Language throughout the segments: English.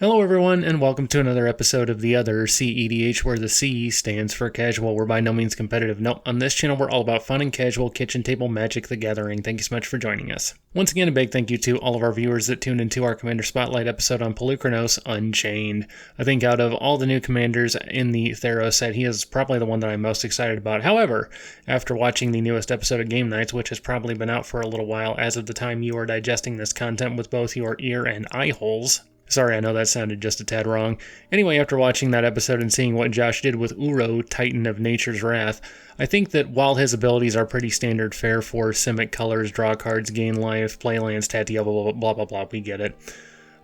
Hello everyone, and welcome to another episode of The Other, CEDH, where the C stands for casual. We're by no means competitive. No, on this channel we're all about fun and casual kitchen table Magic the Gathering. Thank you so much for joining us. Once again, a big thank you to all of our viewers that tuned into our Commander Spotlight episode on Pelucranos Unchained. I think out of all the new commanders in the Theros set, he is probably the one that I'm most excited about. However, after watching the newest episode of Game Nights, which has probably been out for a little while as of the time you are digesting this content with both your ear and eye holes, sorry, I know that sounded just a tad wrong. Anyway, after watching that episode and seeing what Josh did with Uro, Titan of Nature's Wrath, I think that while his abilities are pretty standard fare for Simic colors, draw cards, gain life, play lands, Tatia, blah, blah, blah, we get it.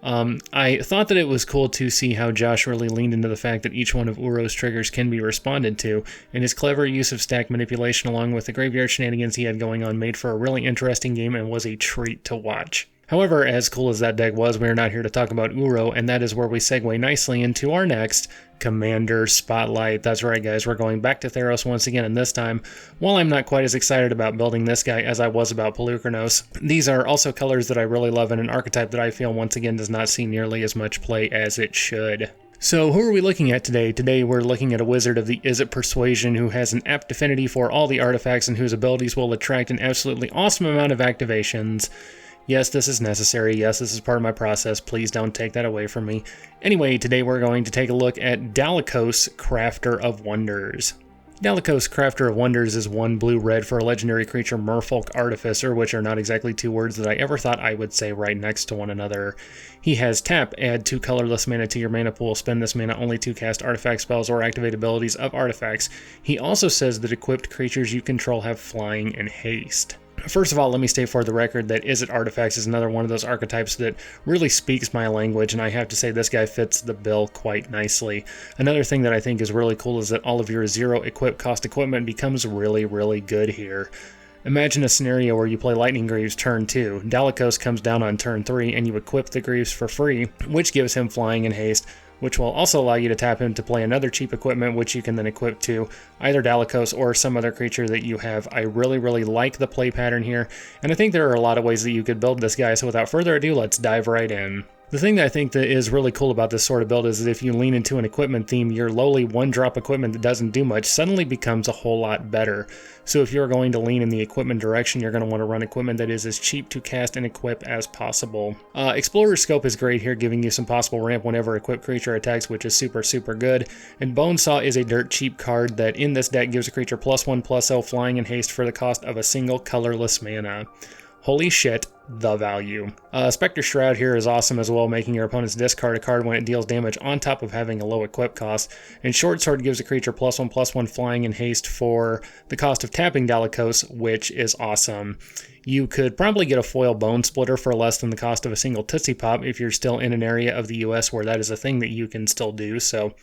I thought that it was cool to see how Josh really leaned into the fact that each one of Uro's triggers can be responded to, and his clever use of stack manipulation along with the graveyard shenanigans he had going on made for a really interesting game and was a treat to watch. However, as cool as that deck was, we are not here to talk about Uro, and that is where we segue nicely into our next Commander Spotlight. That's right, guys, we're going back to Theros once again, and this time, while I'm not quite as excited about building this guy as I was about Pelucranos, these are also colors that I really love and an archetype that I feel once again does not see nearly as much play as it should. So who are we looking at today? Today we're looking at a wizard of the Izzet Persuasion who has an apt affinity for all the artifacts and whose abilities will attract an absolutely awesome amount of activations. Yes, this is necessary. Yes, this is part of my process. Please don't take that away from me. Anyway, today we're going to take a look at Dalakos, Crafter of Wonders. Dalakos, Crafter of Wonders is 1 blue-red for a legendary creature Merfolk Artificer, which are not exactly two words that I ever thought I would say right next to one another. He has tap, add 2 colorless mana to your mana pool, spend this mana only to cast artifact spells or activate abilities of artifacts. He also says that equipped creatures you control have flying and haste. First of all, let me state for the record that Izzet Artifacts is another one of those archetypes that really speaks my language, and I have to say this guy fits the bill quite nicely. Another thing that I think is really cool is that all of your 0 equip cost equipment becomes really, really good here. Imagine a scenario where you play Lightning Greaves turn 2, Dalakos comes down on turn 3, and you equip the Greaves for free, which gives him flying and haste, which will also allow you to tap him to play another cheap equipment, which you can then equip to either Dalakos or some other creature that you have. I really, really like the play pattern here, and I think there are a lot of ways that you could build this guy, so without further ado, let's dive right in. The thing that I think that is really cool about this sort of build is that if you lean into an equipment theme, your lowly 1-drop equipment that doesn't do much suddenly becomes a whole lot better. So if you're going to lean in the equipment direction, you're going to want to run equipment that is as cheap to cast and equip as possible. Explorer's Scope is great here, giving you some possible ramp whenever equipped creature attacks, which is super, super good. And Bonesaw is a dirt cheap card that in this deck gives a creature +1/+0 flying and haste for the cost of a single colorless mana. Holy shit, the value. Spectre Shroud here is awesome as well, making your opponents discard a card when it deals damage on top of having a low equip cost. And Short Sword gives a creature +1/+1 flying and haste for the cost of tapping Dalakos, which is awesome. You could probably get a foil Bone Splitter for less than the cost of a single Tootsie Pop if you're still in an area of the US where that is a thing that you can still do, so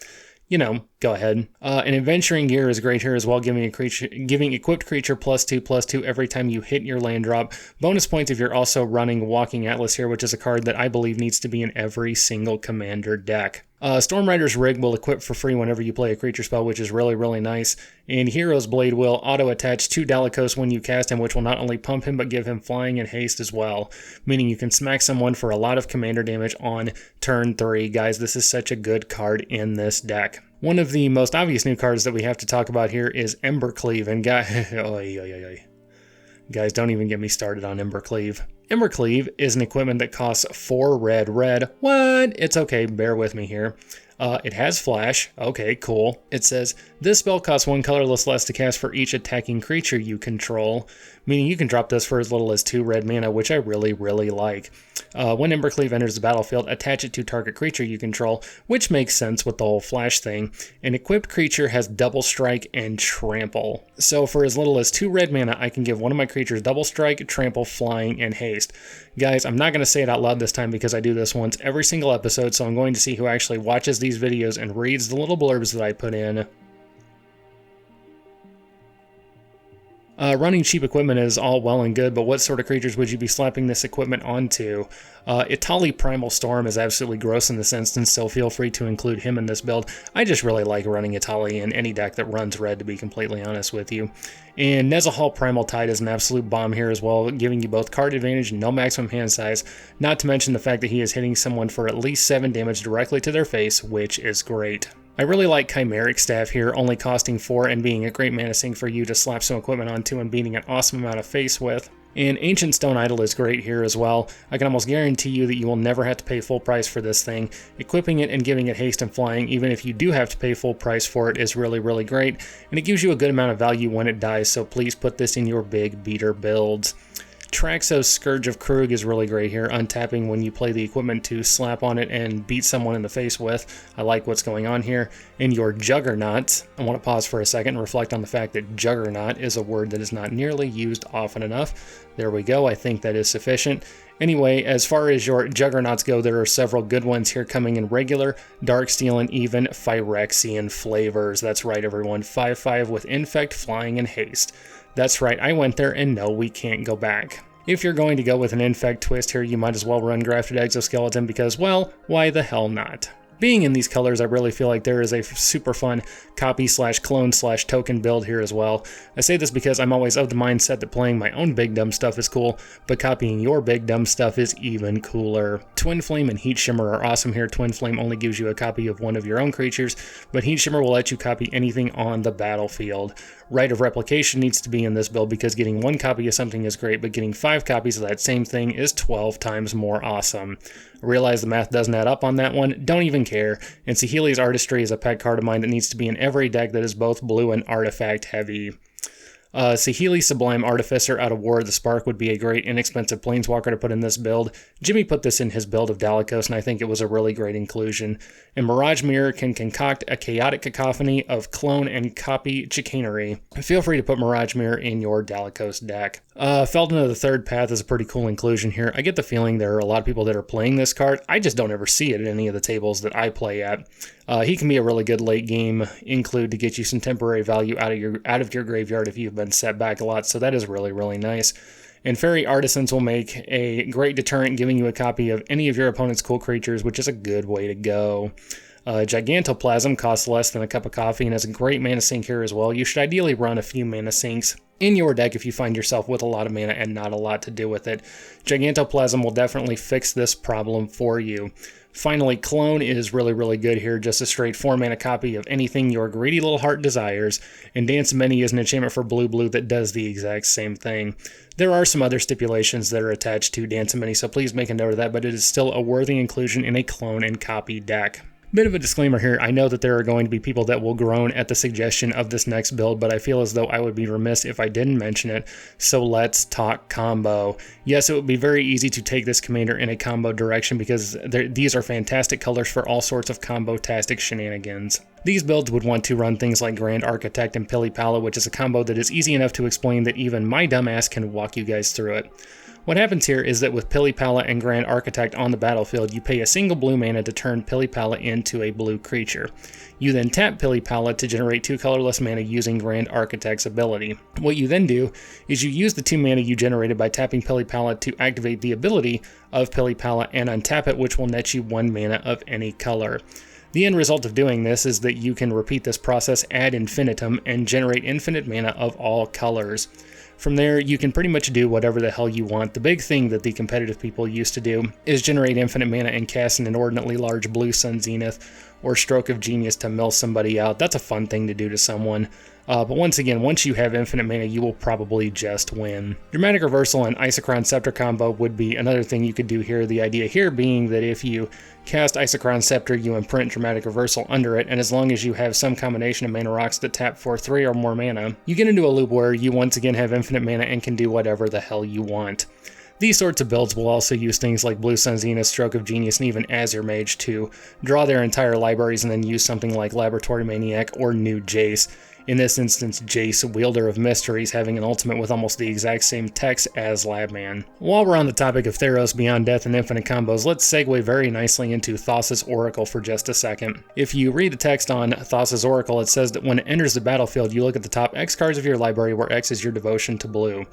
you know, go ahead. And Adventuring Gear is great here as well, giving equipped creature +2/+2 every time you hit your land drop. Bonus points if you're also running Walking Atlas here, which is a card that I believe needs to be in every single commander deck. Stormrider's Rig will equip for free whenever you play a creature spell, which is really, really nice. And Hero's Blade will auto-attach to Dalakos when you cast him, which will not only pump him, but give him flying and haste as well, meaning you can smack someone for a lot of commander damage on turn 3. Guys, this is such a good card in this deck. One of the most obvious new cards that we have to talk about here is Embercleave, and guys, don't even get me started on Embercleave. Embercleave is an equipment that costs 4 red. What? It's okay, bear with me here. It has flash. Okay, cool. It says, this spell costs 1 colorless less to cast for each attacking creature you control, meaning you can drop this for as little as 2 red mana, which I really, really like. When Embercleave enters the battlefield, attach it to target creature you control, which makes sense with the whole flash thing. An equipped creature has double strike and trample. So for as little as 2 red mana, I can give one of my creatures double strike, trample, flying, and haste. Guys, I'm not going to say it out loud this time because I do this once every single episode, so I'm going to see who actually watches these videos and reads the little blurbs that I put in. Running cheap equipment is all well and good, but what sort of creatures would you be slapping this equipment onto? Itali Primal Storm is absolutely gross in this instance, so feel free to include him in this build. I just really like running Itali in any deck that runs red, to be completely honest with you. And Nezahal Primal Tide is an absolute bomb here as well, giving you both card advantage and no maximum hand size, not to mention the fact that he is hitting someone for at least 7 damage directly to their face, which is great. I really like Chimeric Staff here, only costing 4 and being a great mana sink for you to slap some equipment onto and beating an awesome amount of face with. And Ancient Stone Idol is great here as well. I can almost guarantee you that you will never have to pay full price for this thing. Equipping it and giving it haste and flying, even if you do have to pay full price for it, is really, really great. And it gives you a good amount of value when it dies, so please put this in your big beater builds. Traxos Scourge of Krug is really great here, untapping when you play the equipment to slap on it and beat someone in the face with. I like what's going on here. In your Juggernaut, I want to pause for a second and reflect on the fact that Juggernaut is a word that is not nearly used often enough. There we go, I think that is sufficient. Anyway, as far as your Juggernauts go, there are several good ones here coming in regular, Darksteel, and even Phyrexian flavors. That's right, everyone, 5/5 with Infect, Flying, and Haste. That's right, I went there, and no, we can't go back. If you're going to go with an Infect twist here, you might as well run Grafted Exoskeleton because, well, why the hell not? Being in these colors, I really feel like there is a super fun copy/clone/token build here as well. I say this because I'm always of the mindset that playing my own big dumb stuff is cool, but copying your big dumb stuff is even cooler. Twin Flame and Heat Shimmer are awesome here. Twin Flame only gives you a copy of one of your own creatures, but Heat Shimmer will let you copy anything on the battlefield. Right of Replication needs to be in this build because getting 1 copy of something is great, but getting 5 copies of that same thing is 12 times more awesome. I realize the math doesn't add up on that one, don't even care, and Saheeli's Artistry is a pet card of mine that needs to be in every deck that is both blue and artifact heavy. Saheeli Sublime Artificer out of War of the Spark would be a great inexpensive planeswalker to put in this build. Jimmy put this in his build of Dalakos, and I think it was a really great inclusion. And Mirage Mirror can concoct a chaotic cacophony of clone and copy chicanery. Feel free to put Mirage Mirror in your Dalakos deck. Feldon of the Third Path is a pretty cool inclusion here. I get the feeling there are a lot of people that are playing this card. I just don't ever see it at any of the tables that I play at. He can be a really good late game include to get you some temporary value out of your graveyard if you've been set back a lot, so that is really, really nice. And Fairy Artisans will make a great deterrent, giving you a copy of any of your opponent's cool creatures, which is a good way to go. Gigantoplasm costs less than a cup of coffee and is a great mana sink here as well. You should ideally run a few mana sinks in your deck if you find yourself with a lot of mana and not a lot to do with it. Gigantoplasm will definitely fix this problem for you. Finally, Clone is really, really good here, just a straight 4-mana copy of anything your greedy little heart desires, and Dance of Many is an enchantment for blue-blue that does the exact same thing. There are some other stipulations that are attached to Dance of Many, so please make a note of that, but it is still a worthy inclusion in a clone and copy deck. Bit of a disclaimer here, I know that there are going to be people that will groan at the suggestion of this next build, but I feel as though I would be remiss if I didn't mention it, so let's talk combo. Yes, it would be very easy to take this commander in a combo direction because these are fantastic colors for all sorts of combo-tastic shenanigans. These builds would want to run things like Grand Architect and Pilipala, which is a combo that is easy enough to explain that even my dumbass can walk you guys through it. What happens here is that with Pilipala and Grand Architect on the battlefield, you pay a single blue mana to turn Pilipala into a blue creature. You then tap Pilipala to generate 2 colorless mana using Grand Architect's ability. What you then do is you use the 2 mana you generated by tapping Pilipala to activate the ability of Pilipala and untap it, which will net you 1 mana of any color. The end result of doing this is that you can repeat this process ad infinitum and generate infinite mana of all colors. From there, you can pretty much do whatever the hell you want. The big thing that the competitive people used to do is generate infinite mana and cast an inordinately large blue Sun Zenith or Stroke of Genius to mill somebody out. That's a fun thing to do to someone. But once again, once you have infinite mana, you will probably just win. Dramatic Reversal and Isochron Scepter combo would be another thing you could do here. The idea here being that if you cast Isochron Scepter, you imprint Dramatic Reversal under it, and as long as you have some combination of mana rocks that tap for 3 or more mana, you get into a loop where you once again have infinite mana and can do whatever the hell you want. These sorts of builds will also use things like Blue Sun Zenith, Stroke of Genius, and even Azure Mage to draw their entire libraries and then use something like Laboratory Maniac or New Jace. In this instance, Jace, Wielder of Mysteries, having an ultimate with almost the exact same text as Labman. While we're on the topic of Theros, Beyond Death, and infinite combos, let's segue very nicely into Thassa's Oracle for just a second. If you read the text on Thassa's Oracle, it says that when it enters the battlefield, you look at the top X cards of your library, where X is your devotion to blue.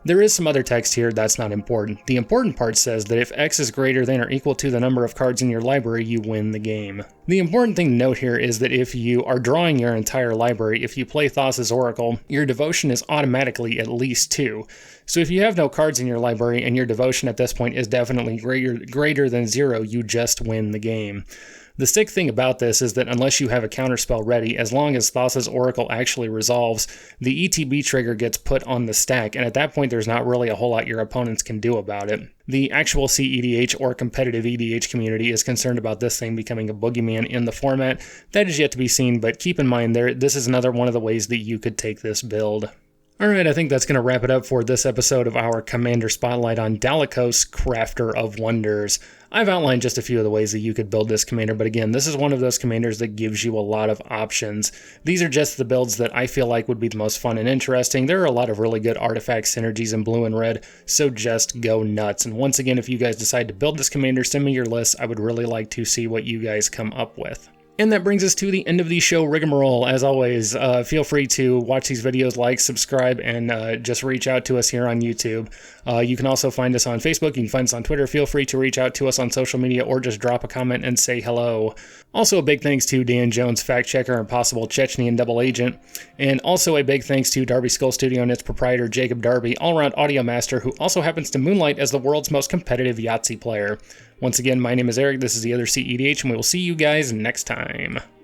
There is some other text here, that's not important. The important part says that if X is greater than or equal to the number of cards in your library, you win the game. The important thing to note here is that if you are drawing your entire library, if you play Thassa's Oracle, your devotion is automatically at least 2. So if you have no cards in your library and your devotion at this point is definitely greater than 0, you just win the game. The sick thing about this is that unless you have a counterspell ready, as long as Thassa's Oracle actually resolves, the ETB trigger gets put on the stack, and at that point there's not really a whole lot your opponents can do about it. The actual CEDH or competitive EDH community is concerned about this thing becoming a boogeyman in the format. That is yet to be seen, but keep in mind this is another one of the ways that you could take this build. Alright, I think that's going to wrap it up for this episode of our Commander Spotlight on Dalakos, Crafter of Wonders. I've outlined just a few of the ways that you could build this commander, but again, this is one of those commanders that gives you a lot of options. These are just the builds that I feel like would be the most fun and interesting. There are a lot of really good artifact synergies in blue and red, so just go nuts. And once again, if you guys decide to build this commander, send me your list. I would really like to see what you guys come up with. And that brings us to the end of the show rigmarole. As always, feel free to watch these videos, like, subscribe, and just reach out to us here on YouTube. You can also find us on Facebook. You can find us on Twitter. Feel free to reach out to us on social media or just drop a comment and say hello. Also, a big thanks to Dan Jones, fact checker and possible Chechnyan double agent. And also a big thanks to Darbyskull Studio and its proprietor, Jacob Darby, all-around audio master, who also happens to moonlight as the world's most competitive Yahtzee player. Once again, my name is Eric, this is the other CEDH, and we will see you guys next time.